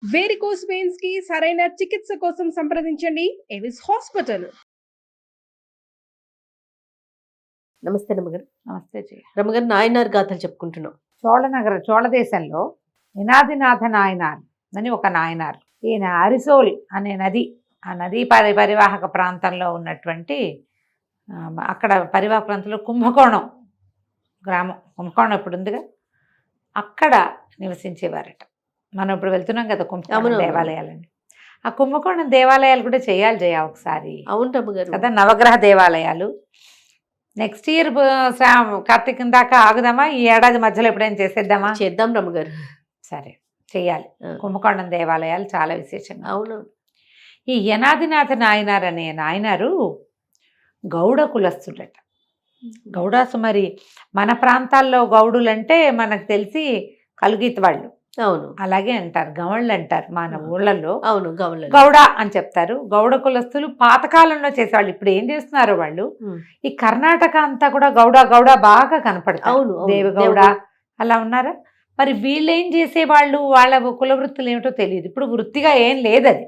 Varicose veins కి సరైన చికిత్స కోసం సంప్రదించండి ఎవిస్ హాస్పిటల్. నమస్తే రమ్మగారు. నమస్తే జయ. రమ్మగారు, నాయనార్ గాథలు చెప్పుకుంటున్నాం. చోళ దేశంలో నినాదినాథ నాయనార్ అని ఒక నాయనార్. ఈయన అరిసోల్ అనే నది, ఆ నదీ పరివాహక ప్రాంతంలో ఉన్నటువంటి అక్కడ పరివాహక ప్రాంతంలో కుంభకోణం గ్రామం, కుంభకోణం ఇప్పుడు ఉందిగా, అక్కడ నివసించేవారట. మనం ఇప్పుడు వెళ్తున్నాం కదా కుంభకోణం దేవాలయాలని. ఆ కుంభకోణం దేవాలయాలు కూడా చేయాలి జయ ఒకసారి. అవును రమ్మగారు కదా, నవగ్రహ దేవాలయాలు. నెక్స్ట్ ఇయర్ కార్తీకం దాకా ఆగుదామా? ఈ ఏడాది మధ్యలో ఎప్పుడైనా చేసేద్దామా? చేద్దాం రమ్మగారు. సరే, చెయ్యాలి. కుంభకోణం దేవాలయాలు చాలా విశేషంగా. అవును. ఈ యనాదినాథ నాయనార్ అనే నాయనారు గౌడ కులస్తుడట. గౌడాసు మరి మన ప్రాంతాల్లో గౌడులంటే మనకు తెలిసి కలుగీత వాళ్ళు, అవును, అలాగే అంటారు, గవళ్ళు అంటారు మన ఊళ్ళల్లో. అవును, గౌడ అని చెప్తారు. గౌడ కులస్తులు పాతకాలంలో చేసేవాళ్ళు. ఇప్పుడు ఏం చేస్తున్నారు వాళ్ళు, ఈ కర్ణాటక అంతా కూడా గౌడ గౌడ బాగా కనపడతారు. అవును, దేవగౌడ అలా ఉన్నారా? మరి వీళ్ళు ఏం చేసేవాళ్ళు, వాళ్ళ కుల వృత్తులు ఏమిటో తెలియదు. ఇప్పుడు వృత్తిగా ఏం లేదు, అది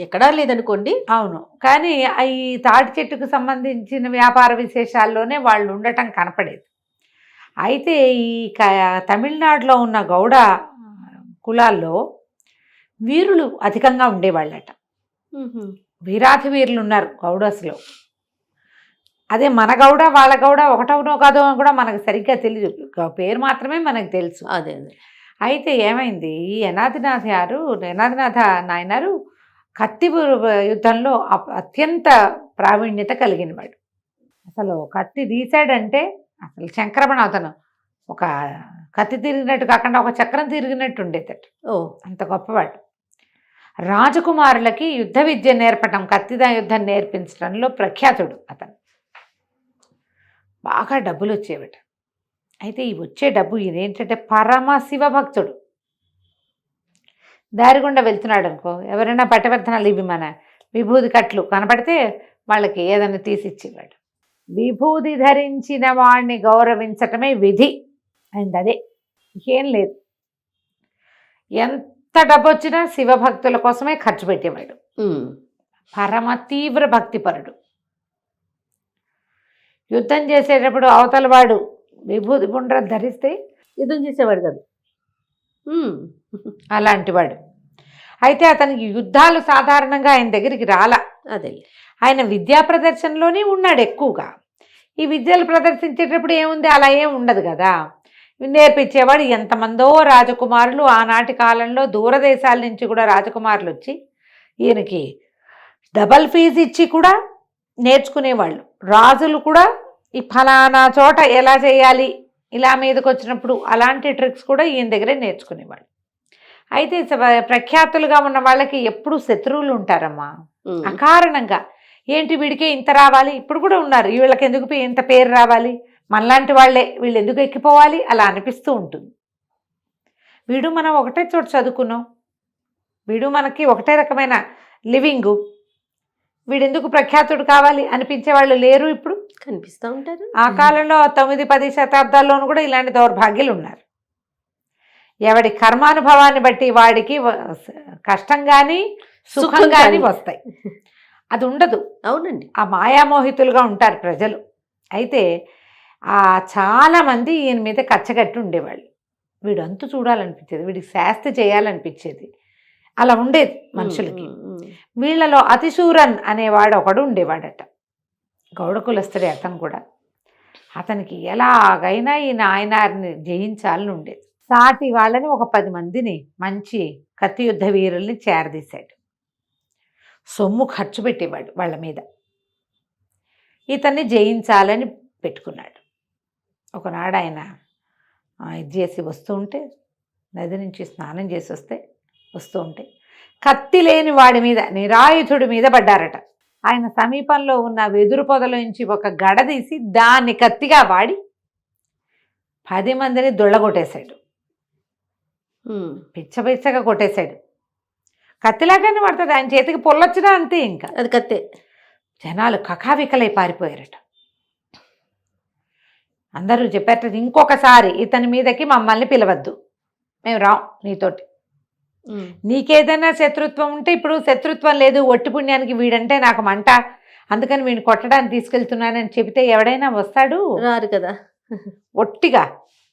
ఎక్కడా లేదనుకోండి. అవును, కానీ ఈ తాటి చెట్టుకు సంబంధించిన వ్యాపార విశేషాల్లోనే వాళ్ళు ఉండటం కనపడేది. అయితే ఈ తమిళనాడులో ఉన్న గౌడ కులాల్లో వీరులు అధికంగా ఉండేవాళ్ళట. వీరాధి వీరులు ఉన్నారు గౌడస్లో. అదే మన గౌడ వాళ్ళ గౌడ ఒకటవునో కాదో కూడా మనకు సరిగ్గా తెలియదు, పేరు మాత్రమే మనకు తెలుసు. అదే అయితే ఏమైంది, ఈ యనాదినాథ నాయనారు కత్తి యుద్ధంలో అత్యంత ప్రావీణ్యత కలిగిన వాడు. అసలు కత్తి తీశాడంటే అసలు శంకరమణ, అతను ఒక కత్తి తిరిగినట్టు కాకుండా ఒక చక్రం తిరిగినట్టు ఉండేదట. అంత గొప్పవాడు. రాజకుమారులకి యుద్ధ విద్య నేర్పడం, కత్తిదా యుద్ధం నేర్పించడంలో ప్రఖ్యాతుడు అతను. బాగా డబ్బులు వచ్చేవట. అయితే ఈ వచ్చే డబ్బు ఇదేంటంటే పరమ శివభక్తుడు. దారిగుండా వెళ్తున్నాడు అనుకో, ఎవరైనా పట్టవర్ధనాలు ఇవి మన విభూది కట్లు కనపడితే వాళ్ళకి ఏదైనా తీసిచ్చేవాడు. విభూది ధరించిన వాడిని గౌరవించటమే విధి అయింది. అదే, ఏం లేదు. ఎంత డబ్బు వచ్చినా శివభక్తుల కోసమే ఖర్చు పెట్టేవాడు. పరమ తీవ్ర భక్తిపరుడు. యుద్ధం చేసేటప్పుడు అవతల వాడు విభూతి గుండ్ర ధరిస్తే యుద్ధం చేసేవాడు కాదు, అలాంటి వాడు. అయితే అతనికి యుద్ధాలు సాధారణంగా ఆయన దగ్గరికి రాలా. అదే, ఆయన విద్యా ప్రదర్శనలోనే ఉన్నాడు ఎక్కువగా. ఈ విద్యలు ప్రదర్శించేటప్పుడు ఏముంది, అలా ఏం ఉండదు కదా. నేర్పించేవాడు. ఎంతమందో రాజకుమారులు ఆనాటి కాలంలో దూరదేశాల నుంచి కూడా రాజకుమారులు వచ్చి ఈయనకి డబల్ ఫీజు ఇచ్చి కూడా నేర్చుకునేవాళ్ళు. రాజులు కూడా ఈ ఫలానా చోట ఎలా చేయాలి, ఇలా మీదకి వచ్చినప్పుడు అలాంటి ట్రిక్స్ కూడా ఈయన దగ్గరే నేర్చుకునేవాళ్ళు. అయితే ప్రఖ్యాతులుగా ఉన్న వాళ్ళకి ఎప్పుడు శత్రువులు ఉంటారమ్మా, అకారణంగా. ఏంటి వీడికే ఇంత రావాలి, ఇప్పుడు కూడా ఉన్నారు, వీళ్ళకి ఎందుకు ఇంత పేరు రావాలి, మనలాంటి వాళ్ళే వీళ్ళు ఎందుకు ఎక్కిపోవాలి, అలా అనిపిస్తూ ఉంటుంది. వీడు మనం ఒకటే చోట చదువుకున్నాం, వీడు మనకి ఒకటే రకమైన లివింగు, వీడెందుకు ప్రఖ్యాతుడు కావాలి అనిపించే వాళ్ళు లేరు, ఇప్పుడు కనిపిస్తూ ఉంటారు. ఆ కాలంలో 9-10 శతాబ్దాల్లోనూ కూడా ఇలాంటి దౌర్భాగ్యులు ఉన్నారు. ఎవడి కర్మానుభవాన్ని బట్టి వాడికి కష్టం కానీ సుఖం కానీ వస్తాయి, అది ఉండదు. అవునండి, ఆ మాయామోహితులుగా ఉంటారు ప్రజలు. అయితే చాలామంది ఈయన మీద కచ్చగట్టి ఉండేవాళ్ళు. వీడు అంతు చూడాలనిపించేది, వీడికి శాస్తి చేయాలనిపించేది, అలా ఉండేది మనుషులకి. వీళ్ళలో అతిశూరన్ అనేవాడు ఒకడు ఉండేవాడట, గౌడ కులస్తుడే అతను కూడా. అతనికి ఎలాగైనా ఈ నాయనారిని జయించాలని ఉండేది. సాటి వాళ్ళని ఒక 10 మందిని మంచి కత్తి యుద్ధ వీరుల్ని చేరదీశాడు. సొమ్ము ఖర్చు పెట్టేవాడు వాళ్ళ మీద. ఇతన్ని జయించాలని పెట్టుకున్నాడు. ఒకనాడు ఆయన ఇది చేసి వస్తూ ఉంటే, నది నుంచి స్నానం చేసి వస్తూ ఉంటే కత్తి లేని వాడి మీద, నిరాయుధుడి మీద పడ్డారట. ఆయన సమీపంలో ఉన్న వెదురు పొదలోంచి ఒక గడ తీసి దాన్ని కత్తిగా వాడి 10 మందిని దొళ్ళగొట్టేశాడు. పిచ్చగా కొట్టేశాడు. కత్తిలాగానే పడుతుంది, ఆయన చేతికి పొల్లొచ్చినా అంతే, ఇంకా అది కత్తే. జనాలు కకావికలై పారిపోయారట. అందరూ చెప్పారట, ఇంకొకసారి ఇతని మీదకి మమ్మల్ని పిలవద్దు, మేము రాం నీతోటి. నీకేదైనా శత్రుత్వం ఉంటే ఇప్పుడు శత్రుత్వం లేదు, ఒట్టి పుణ్యానికి వీడంటే నాకు మంట, అందుకని వీడిని కొట్టడానికి తీసుకెళ్తున్నానని చెబితే ఎవడైనా వస్తాడు? రారు కదా. ఒట్టిగా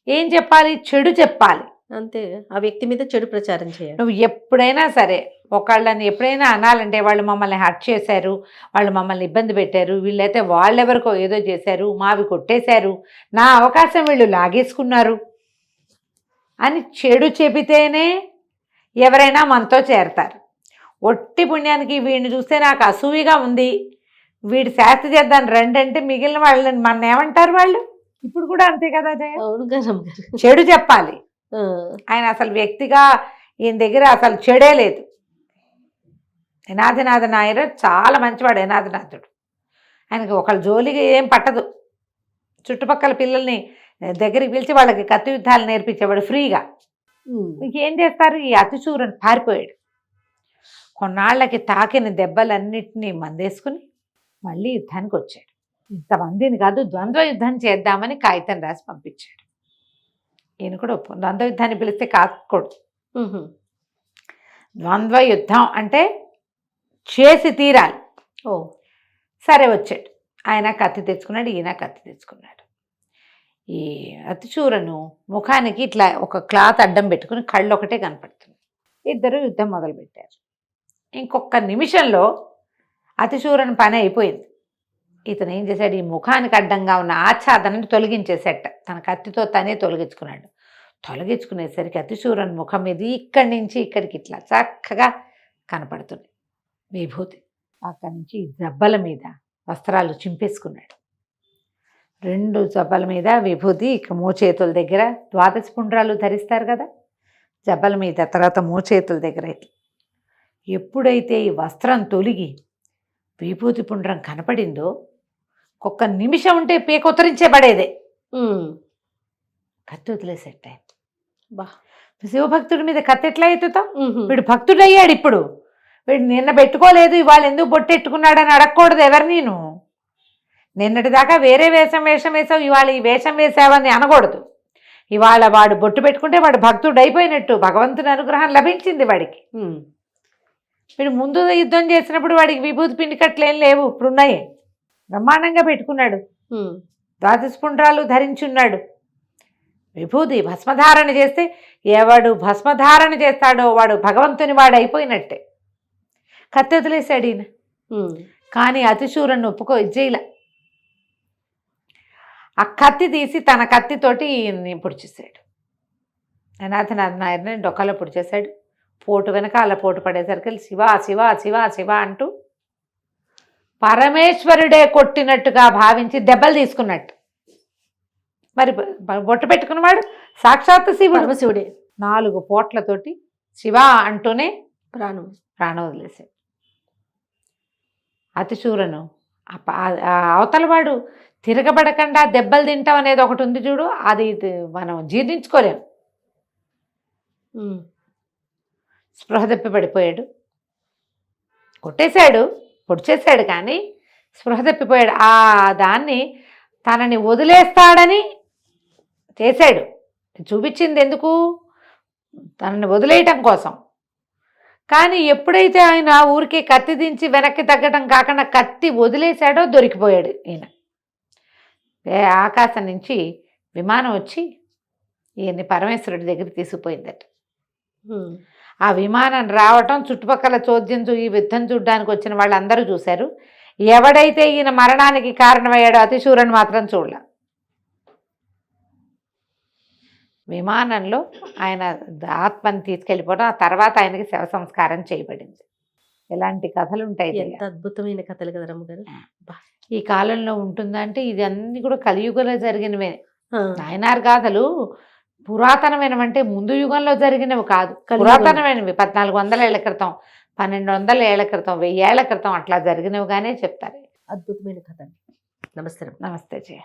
ఏం చెప్పాలి? చెడు చెప్పాలి. అంతే, ఆ వ్యక్తి మీద చెడు ప్రచారం చేయాలి. నువ్వు ఎప్పుడైనా సరే ఒకళ్ళని ఎప్పుడైనా అనాలంటే వాళ్ళు మమ్మల్ని హర్ట్ చేశారు, వాళ్ళు మమ్మల్ని ఇబ్బంది పెట్టారు, వీళ్ళైతే వాళ్ళెవరికో ఏదో చేశారు, మావి కొట్టేశారు, నా అవకాశం వీళ్ళు లాగేసుకున్నారు అని చెడు చెబితేనే ఎవరైనా మనతో చేరతారు. ఒట్టి పుణ్యానికి వీడిని చూస్తే నాకు అసూయగా ఉంది, వీడి శాస్త్ర చేద్దాం రండి అంటే మిగిలిన వాళ్ళని మన ఏమంటారు వాళ్ళు? ఇప్పుడు కూడా అంతే కదా జయ. అవును గారమ్మ గారు. చెడు చెప్పాలి. ఆయన అసలు వ్యక్తిగా ఈయన దగ్గర అసలు చెడే లేదు. యనాదినాథ నాయర్ చాలా మంచివాడు యనాదినాథుడు. ఆయనకి ఒకళ్ళ జోలిగా ఏం పట్టదు. చుట్టుపక్కల పిల్లల్ని దగ్గరికి పిలిచి వాళ్ళకి కత్తి యుద్ధాలు నేర్పించేవాడు ఫ్రీగా. ఇంకేం చేస్తారు? ఈ అతిశూరని పారిపోయాడు. కొన్నాళ్ళకి తాకిన దెబ్బలన్నిటినీ మందేసుకుని మళ్ళీ యుద్ధానికి వచ్చాడు. ఇంతమందిని కాదు, ద్వంద్వ యుద్ధం చేద్దామని కాగితం రాసి పంపించాడు. ఈయన కూడా ద్వంద్వ యుద్ధాన్ని పిలిస్తే కాకూడదు. ద్వంద్వ యుద్ధం అంటే చేసి తీరాలి. సరే వచ్చాడు. ఆయన కత్తి తెచ్చుకున్నాడు, ఈయన కత్తి తెచ్చుకున్నాడు. ఈ అతిశూరను ముఖానికి ఇట్లా ఒక క్లాత్ అడ్డం పెట్టుకుని కళ్ళు ఒకటే కనపడుతుంది. ఇద్దరు యుద్ధం మొదలుపెట్టారు. ఇంకొక నిమిషంలో అతిశూరని పని అయిపోయింది. ఇతను ఏం చేశాడు? ఈ ముఖానికి అడ్డంగా ఉన్న ఆచ్ఛాదనని తొలగించేసేట. తన కత్తితో తనే తొలగించుకున్నాడు. తొలగించుకునేసరికి అతిశూరన్ ముఖం మీద ఇక్కడి నుంచి ఇక్కడికి ఇట్లా చక్కగా కనపడుతుంది విభూతి. అక్కడి నుంచి జబ్బల మీద వస్త్రాలు చింపేసుకున్నాడు. 2 జబ్బల మీద విభూతి, ఇక మోచేతుల దగ్గర ద్వాదశ పుండ్రాలు ధరిస్తారు కదా, జబ్బల మీద, తర్వాత మోచేతుల దగ్గర. ఎప్పుడైతే ఈ వస్త్రం తొలిగి విభూతి పుండ్రం కనపడిందో ఒక్క నిమిషం ఉంటే పేకొత్తరించేబడేదే. కత్తి వదిలేసేట. బా, శివభక్తుడి మీద కత్తి ఎట్లా ఎత్తుతాం? వీడు భక్తుడు అయ్యాడు. ఇప్పుడు వీడు నిన్న పెట్టుకోలేదు, ఇవాళ ఎందుకు బొట్టెట్టుకున్నాడని అడగకూడదు ఎవరు. నేను నిన్నటి దాకా వేరే వేషం వేసావు, ఇవాళ ఈ వేషం వేసావని అనకూడదు. ఇవాళ వాడు బొట్టు పెట్టుకుంటే వాడు భక్తుడు అయిపోయినట్టు, భగవంతుని అనుగ్రహం లభించింది వాడికి. వీడు ముందు యుద్ధం చేసినప్పుడు వాడికి విభూతి పిండి కట్లేం లేవు, ఇప్పుడున్నాయి. బ్రహ్మాండంగా పెట్టుకున్నాడు, ద్వాదశ పుండ్రాలు ధరించున్నాడు. విభూతి భస్మధారణ చేస్తే ఎవడు భస్మధారణ చేస్తాడో వాడు భగవంతుని వాడు అయిపోయినట్టే. కత్తి వదిలేశాడు ఈయన. కానీ అతిశూరను ఒప్పుకో ఇజ్జయిలా. ఆ కత్తి తీసి తన కత్తితోటి ఈయన్ని పొడిచేశాడు. యనాథనాథ నాయర్ని డొక్కలో పొడిచేశాడు. పోటు వెనకాల పోటు పడేసరికి శివ శివ శివ శివ అంటూ పరమేశ్వరుడే కొట్టినట్టుగా భావించి దెబ్బలు తీసుకున్నట్టు. మరి బొట్టు పెట్టుకున్నవాడు సాక్షాత్ శివుడు, శివుడే. 4 పోట్లతోటి శివ అంటూనే ప్రాణం వదిలేశాడు. అతిశూరను అవతలవాడు తిరగబడకుండా దెబ్బలు తింటాం అనేది ఒకటి ఉంది చూడు, అది మనం జీర్ణించుకోలేము. స్పృహ తప్పి పడిపోయాడు. కొట్టేశాడు, పొడిచేశాడు, కానీ స్పృహ తప్పిపోయాడు. ఆ దాన్ని తనని వదిలేస్తాడని చేశాడు. చూపించింది ఎందుకు? తనని వదిలేయటం కోసం. కానీ ఎప్పుడైతే ఆయన ఊరికే కత్తి దించి వెనక్కి తగ్గటం కాకుండా కత్తి వదిలేశాడో దొరికిపోయాడు ఈయన. ఆకాశం నుంచి విమానం వచ్చి ఈయన్ని పరమేశ్వరుడి దగ్గర తీసుకుపోయిందట. ఆ విమానం రావటం చుట్టుపక్కల చోద్యం ఈ యుద్ధం చూడడానికి వచ్చిన వాళ్ళందరూ చూశారు. ఎవడైతే ఈయన మరణానికి కారణమయ్యాడో అతిశూరని మాత్రం చూడలే. విమానంలో ఆయన ఆత్మని తీసుకెళ్ళిపోవడం, ఆ తర్వాత ఆయనకి శవ సంస్కారం చేయబడింది. ఇలాంటి కథలు ఉంటాయి. ఎంత అద్భుతమైన కథలు కదా రమ్మగారు. ఈ కాలంలో ఉంటుందంటే ఇది అన్ని కూడా కలియుగంలో జరిగినవే. నాయనార్ గాథలు పురాతనమైనవంటే ముందు యుగంలో జరిగినవి కాదు, పురాతనమైనవి. 1400 ఏళ్ల క్రితం, 1200 ఏళ్ల క్రితం, 1000 ఏళ్ల క్రితం అట్లా జరిగినవిగానే చెప్తారు. అద్భుతమైన కథ. నమస్తే. నమస్తే జయ.